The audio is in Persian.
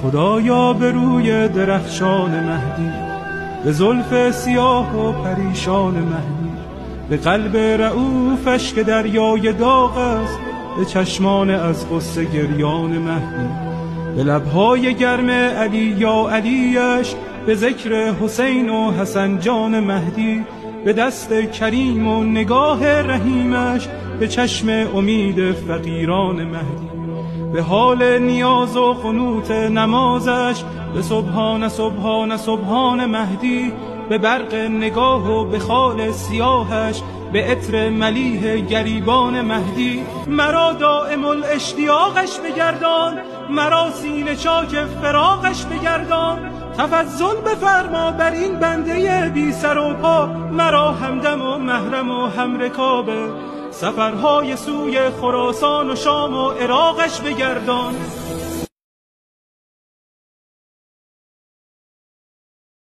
خدایا به روی درخشان مهدی، به زلف سیاه و پریشان مهدی، به قلب رعوفش که دریای داغ است، به چشمان از غصه گریان مهدی، به لبهای گرم علی یا علیش، به ذکر حسین و حسن جان مهدی، به دست کریم و نگاه رحیمش، به چشم امید فقیران مهدی، به حال نیاز و قنوت نمازش، به سبحان سبحان سبحان مهدی، به برق نگاه و به خال سیاهش، به عطر ملیح گریبان مهدی. مرا دائم الاشتیاقش بگردان، مرا سینه چاک فراقش بگردان، تفضل بفرما بر این بنده بی سر و پا، مرا همدم و محرم و همرکابه، سفرهای سوی خراسان و شام و عراقش بگردان.